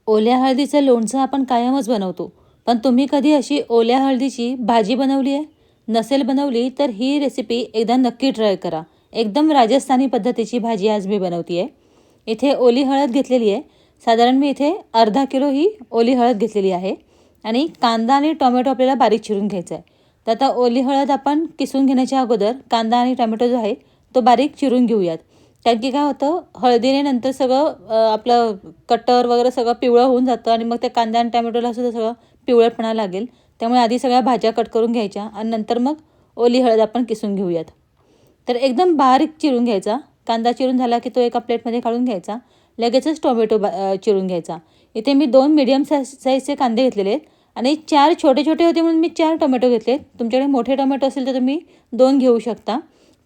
ओल्या हळदीचं लोणचं आपण कायमच बनवतो, पण तुम्ही कधी अशी ओल्या हळदीची भाजी बनवली आहे? नसेल बनवली तर ही रेसिपी एकदा नक्की ट्राय करा. एकदम राजस्थानी पद्धतीची भाजी आज मी बनवते आहे. इथे ओली हळद घेतलेली आहे. साधारण मी इथे अर्धा किलो ही ओली हळद घेतलेली आहे आणि कांदा आणि टोमॅटो आपल्याला बारीक चिरून घ्यायचा आहे. तर आता ओली हळद आपण किसून घेण्याच्या अगोदर कांदा आणि टोमॅटो जो आहे तो बारीक चिरून घेऊयात. कारण की काय होतं, हळदीने नंतर सगळं आपलं कटर वगैरे सगळं पिवळं होऊन जातं आणि मग त्या कांदा आणि टोमॅटोला सुद्धा सगळं पिवळटपणा लागेल. त्यामुळे आधी सगळ्या भाज्या कट करून घ्यायच्या आणि नंतर मग ओली हळद आपण किसून घेऊयात. तर एकदम बारीक चिरून घ्यायचा. कांदा चिरून झाला की तो एका प्लेटमध्ये काढून घ्यायचा. लगेचच टोमॅटो चिरून घ्यायचा. इथे मी 2 मीडियम साईजचे कांदे घेतलेले आहेत आणि 4 छोटे-छोटे होते म्हणून मी 4 टोमॅटो घेतले. तुमच्याकडे मोठे टोमॅटो असेल तर तुम्ही 2 घेऊ शकता.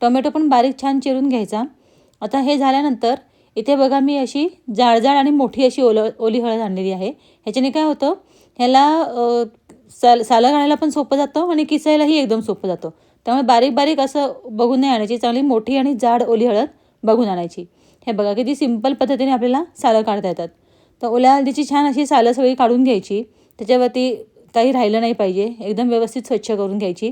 टोमॅटो पण बारीक छान चिरून घ्यायचा. आता हे झाल्यानंतर इथे बघा मी अशी जाड-जाड आणि मोठी अशी ओली हळद आणलेली आहे. ह्याच्याने काय होतं, ह्याला सालं काढायला पण सोपं जातं आणि किसायलाही एकदम सोपं जातं. त्यामुळे बारीक-बारीक असं बघून नाही आणायची, चांगली मोठी आणि जाड ओली हळद बघून आणायची. हे बघा किती सिंपल पद्धतीने आपल्याला सालं काढता येतात. तर ओल्या हळदीची छान अशी सालं सगळी काढून घ्यायची. त्याच्यावरती काही राहिलं नाही पाहिजे. एकदम व्यवस्थित स्वच्छ करून घ्यायची.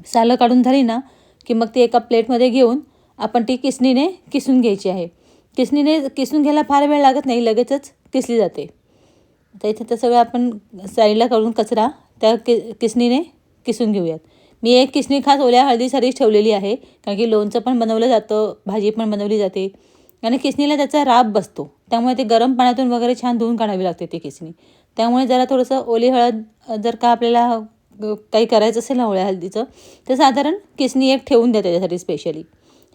सालं काढून झाली ना, की मग ती एका प्लेटमध्ये घेऊन आपण ती किसणीने किसून घ्यायची आहे. किसणीने किसून घ्यायला फार वेळ लागत नाही, लगेचच किसली जाते. आता इथे तर सगळं आपण साईडला करून कचरा त्या किसणीने किसून घेऊयात. मी एक किसणी खास ओल्या हळदीसाठीच ठेवलेली आहे, कारण की लोणचं पण बनवलं जातं, भाजी पण बनवली जाते आणि किसणीला त्याचा राब बसतो. त्यामुळे ते गरम पाण्यातून वगैरे छान धुवून काढावी लागते ती किसणी. त्यामुळे जरा थोडंसं ओली हळद जर का आपल्याला काही करायचं असेल ना ओल्या हळदीचं, तर साधारण किसणी एक ठेवून द्या त्याच्यासाठी स्पेशली.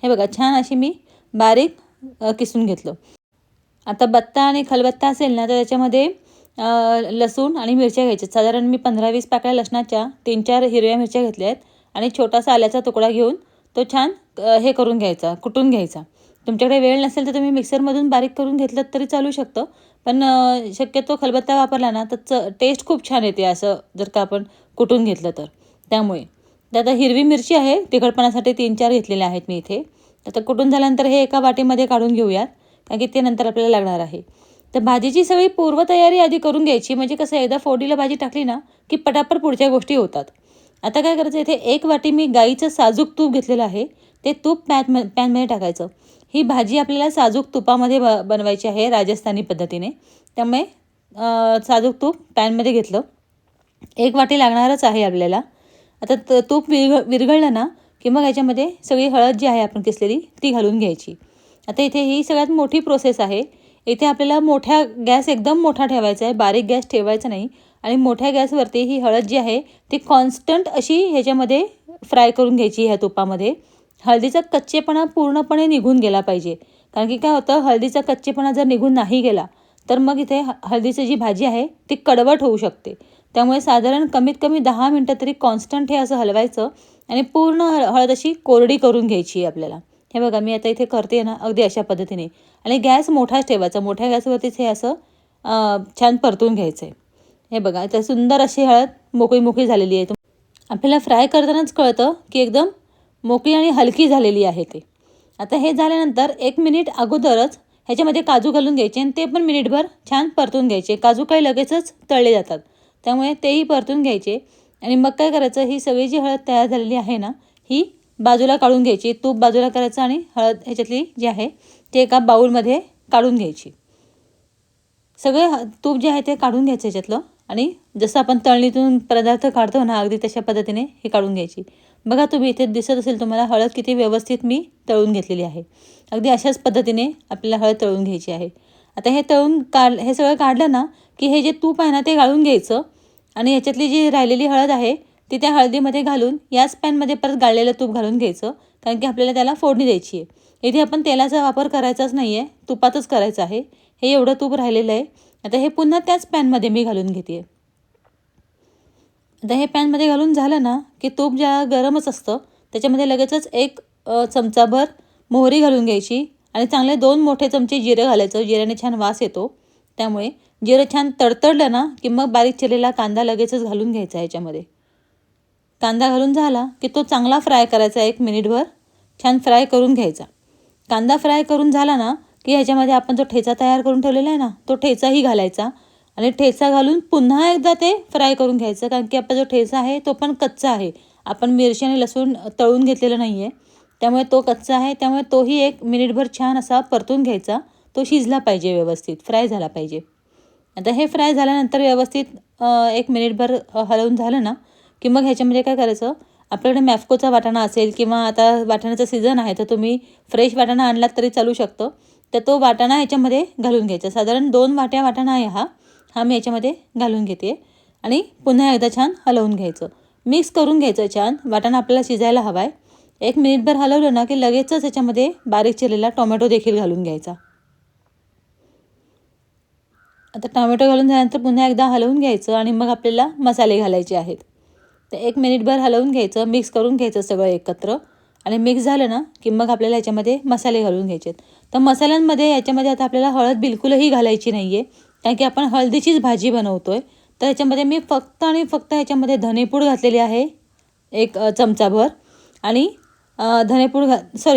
हे बघा छान अशी मी बारीक किसून घेतलं. आता बत्ता आणि खलबत्ता असेल ना, तर त्याच्यामध्ये लसूण आणि मिरच्या घ्यायच्या. साधारण मी 15-20 पाकळ्या लसणाच्या, 3-4 हिरव्या मिरच्या घेतल्या आहेत आणि छोटासा आल्याचा तुकडा घेऊन तो छान हे करून घ्यायचा, कुटून घ्यायचा. तुमच्याकडे वेळ नसेल तर तुम्ही मिक्सरमधून बारीक करून घेतलं तरी चालू शकतं. पण शक्यतो खलबत्ता वापरला ना तर टेस्ट खूप छान येते असं जर का आपण कुटून घेतलं तर. त्यामुळे तर आता हिरवी मिरची आहे, तिखटपणासाठी 3-4 घेतलेल्या आहेत मी इथे. आता कुटून झाल्यानंतर हे एका वाटीमध्ये काढून घेऊयात, कारण की ते नंतर आपल्याला लागणार आहे. तर भाजीची सगळी पूर्वतयारी आधी करून घ्यायची, म्हणजे कसं एकदा फोडणीला भाजी टाकली ना, की पटापट पुढच्या गोष्टी होतात. आता काय करायचं, इथे 1 वाटी मी गाईचं साजूक तूप घेतलेलं आहे. ते तूप पॅनमध्ये टाकायचं. ही भाजी आपल्याला साजूक तुपामध्ये बनवायची आहे राजस्थानी पद्धतीने. त्यामुळे साजूक तूप पॅनमध्ये घेतलं. 1 वाटी लागणारच आहे आपल्याला. आता तूप विरघळलं ना, की मग ह्याच्यामध्ये सगळी हळद जी आहे आपण किसलेली ती घालून घ्यायची. आता इथे ही सगळ्यात मोठी प्रोसेस आहे. इथे आपल्याला गॅस एकदम मोठा ठेवायचा आहे, बारीक गॅस ठेवायचा नाही आणि मोठ्या गॅसवरती ही हळद जी आहे ती कॉन्स्टंट अशी ह्याच्यामध्ये फ्राय करून घ्यायची ह्या तुपामध्ये. हळदीचा कच्चेपणा पूर्णपणे निघून गेला पाहिजे. कारण की काय होतं, हळदीचा कच्चेपणा जर निघून नाही गेला, तर मग इथे हळदीची जी भाजी आहे ती कडवट होऊ शकते. त्यामुळे साधारण कमीत कमी 10 मिनटं तरी कॉन्स्टंट हे असं हलवायचं आणि पूर्ण हळद अशी कोरडी करून घ्यायची आहे आपल्याला. हे बघा मी आता इथे करते ना, अगदी अशा पद्धतीने. आणि गॅस मोठाच ठेवायचा. मोठ्या गॅसवरतीच हे असं छान परतून घ्यायचं आहे. हे बघा आता सुंदर अशी हळद मोकळी झालेली आहे. आपल्याला फ्राय करतानाच कळतं की एकदम मोकळी आणि हलकी झालेली आहे ते. आता हे झाल्यानंतर 1 मिनिट अगोदरच ह्याच्यामध्ये काजू घालून घ्यायचे आणि ते पण मिनिटभर छान परतून घ्यायचे. काजू काही लगेचच तळले जातात, त्यामुळे तेही परतून घ्यायचे. आणि मग काय करायचं, ही सगळी जी हळद तयार झालेली आहे ना, ही बाजूला काढून घ्यायची. तूप बाजूला करायचं आणि हळद ह्याच्यातली जी आहे ते एका बाऊलमध्ये काढून घ्यायची. सगळे तूप जे आहे ते काढून घ्यायचं ह्याच्यातलं आणि जसं आपण तळणीतून पदार्थ काढतो ना, अगदी तशा पद्धतीने हे काढून घ्यायची. बघा तुम्ही इथे दिसत असेल तुम्हाला हळद किती व्यवस्थित मी तळून घेतलेली आहे. अगदी अशाच पद्धतीने आपल्याला हळद तळून घ्यायची आहे. आता हे हे सगळं काढलं ना, की हे जे तूप आहे ना ते गाळून घ्यायचं आणि ह्याच्यातली जी राहिलेली हळद आहे ती त्या हळदीमध्ये घालून याच पॅनमध्ये परत गाळलेलं तूप घालून घ्यायचं, कारण की आपल्याला त्याला फोडणी द्यायची आहे. इथे आपण तेलाचा वापर करायचाच नाही आहे, तुपातच करायचं आहे. हे एवढं तूप राहिलेलं आहे. आता हे पुन्हा त्याच पॅनमध्ये मी घालून घेते. आता हे पॅनमध्ये घालून झालं ना, की तूप ज्या गरमच असतं त्याच्यामध्ये लगेचच 1 चमचाभर मोहरी घालून घ्यायची आणि चांगले 2 मोठे चमचे जिरं घालायचं. जिऱ्याने छान वास येतो. त्यामुळे जिरं छान तडतडलं ना, की मग बारीक चिरलेला कांदा लगेचच घालून घ्यायचा ह्याच्यामध्ये. कांदा घालून झाला की तो चांगला फ्राय करायचा 1 मिनिटभर छान फ्राय करून घ्यायचा. कांदा फ्राय करून झाला ना, की ह्याच्यामध्ये आपण जो ठेचा तयार करून ठेवलेला आहे ना, तो ठेचाही घालायचा आणि ठेचा घालून पुन्हा एकदा ते फ्राय करून घ्यायचं. कारण की आपला जो ठेचा आहे तो पण कच्चा आहे. आपण मिरची आणि लसूण तळून घेतलेलं नाही आहे, त्यामुळे तो कच्चा आहे. त्यामुळे तोही 1 मिनिटभर छान असा परतून घ्यायचा. तो शिजला पाहिजे, व्यवस्थित फ्राय झाला पाहिजे. आता हे फ्राय झाल्यानंतर व्यवस्थित 1 मिनिटभर हलवून झालं ना, की मग ह्याच्यामध्ये काय करायचं, आपल्याकडे मॅफ्कोचा वाटाणा असेल किंवा आता वाटाण्याचा सीझन आहे तर तुम्ही फ्रेश वाटाणा आणलात तरी चालू शकतं. तर तो वाटाणा ह्याच्यामध्ये घालून घ्यायचा. साधारण 2 वाट्या वाटाणा आहे हा मी याच्यामध्ये घालून घेते आणि पुन्हा एकदा छान हलवून घ्यायचं. मिक्स करून घ्यायचं छान. वाटाणा आपल्याला शिजायला हवा आहे. 1 मिनिटभर हलवलं ना की लगेचच याच्यामध्ये बारीक चिरलेला टोमॅटो देखील घालून घ्यायचा. आता टोमॅटो घालून झाल्यानंतर पुन्हा एकदा हलवून घ्यायचं आणि मग आपल्याला मसाले घालायचे आहेत. तर 1 मिनिटभर हलवून घ्यायचं, मिक्स करून घ्यायचं सगळं एकत्र आणि मिक्स झालं ना की मग आपल्याला याच्यामध्ये मसाले घालून घ्यायचे आहेत. तर मसाल्यांमध्ये याच्यामध्ये आता आपल्याला हळद बिलकुलही घालायची नाही आहे, कारण की आपण हळदीचीच भाजी बनवतो आहे. तर याच्यामध्ये मी फक्त आणि फक्त याच्यामध्ये धनेपूड घातलेली आहे 1 चमचाभर आणि धनेपूड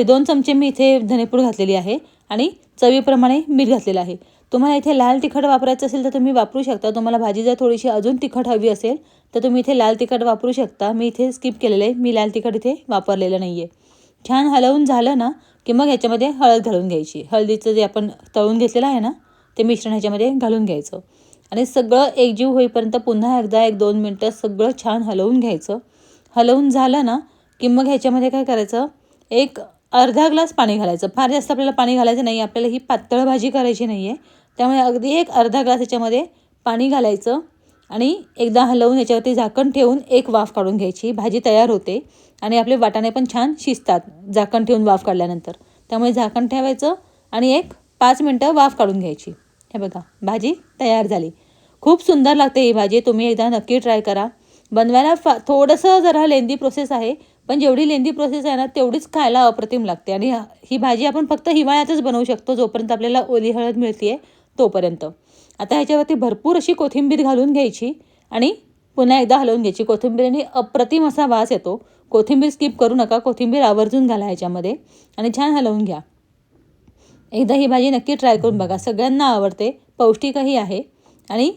2 चमचे मी इथे धनेपूड घातलेली आहे आणि चवीप्रमाणे मीठ घातलेलं आहे. तुम्हाला इथे लाल तिखट वापरायचं असेल तर तुम्ही वापरू शकता. तुम्हाला भाजी जर थोडीशी अजून तिखट हवी असेल तर तुम्ही इथे लाल तिखट वापरू शकता. मी इथे स्किप केलेलं आहे. मी लाल तिखट इथे वापरलेलं नाही आहे. छान हलवून झालं ना की मग ह्याच्यामध्ये हळद घालून घ्यायची. हळदीचं जे आपण तळून घेतलेलं आहे ना ते मिश्रण ह्याच्यामध्ये घालून घ्यायचं आणि सगळं एकजीव होईपर्यंत पुन्हा एकदा 1-2 मिनटं सगळं छान हलवून घ्यायचं. हलवून झालं ना की मग ह्याच्यामध्ये काय करायचं, एक अर्धा ग्लास पाणी घालायचं. फार जास्त आपल्याला पाणी घालायचं नाही. आपल्याला ही पातळ भाजी करायची नाही आहे, त्यामुळे अगदी एक अर्धा ग्लास याच्यामध्ये पाणी घालायचं आणि एकदा हलवून याच्यावरती झाकण ठेवून 1 वाफ काढून घ्यायची. भाजी तयार होते आणि आपले वाटाणे पण छान शिजतात झाकण ठेवून वाफ काढल्यानंतर. त्यामुळे झाकण ठेवायचं आणि 5 मिनटं वाफ काढून घ्यायची. हे बघा, भाजी तयार झाली. खूप सुंदर लागते ही भाजी. तुम्ही एकदा नक्की ट्राय करा. बनवायला थोडंसं जरा लेंदी प्रोसेस आहे, पण जेवढी लेंदी प्रोसेस आहे ना तेवढीच खायला अप्रतिम लागते. आणि ही भाजी आपण फक्त हिवाळ्यातच बनवू शकतो, जोपर्यंत आपल्याला ओली हळद मिळते तोपर्यंत. आता ह्याच्यावरती भरपूर अशी कोथिंबीर घालून घ्यायची आणि पुन्हा एकदा हलवून घ्यायची. कोथिंबीरने अप्रतिम असा वास येतो. कोथिंबीर स्किप करू नका. कोथिंबीर आवर्जून घाला ह्याच्यामध्ये आणि छान हलवून घ्या. एकदा ही भाजी नक्की ट्राय करून बघा. सगळ्यांना आवडते, पौष्टिकही आहे आणि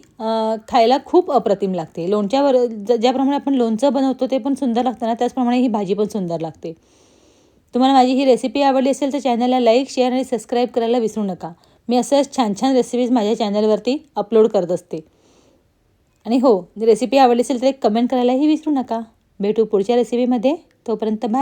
खायला खूप अप्रतिम लागते. लोणच्यावर ज्याप्रमाणे आपण लोणचं बनवतो ते पण सुंदर लागतं ना, त्याचप्रमाणे ही भाजी पण सुंदर लागते. तुम्हाला माझी ही रेसिपी आवडली असेल तर चॅनलला लाईक, शेअर आणि सबस्क्राईब करायला विसरू नका. मी असंच छान छान रेसिपीज माझ्या चॅनलवरती अपलोड करत असते. आणि हो, रेसिपी आवडली असेल तर एक कमेंट करायलाही विसरू नका. भेटू पुढच्या रेसिपीमध्ये. तोपर्यंत बाय.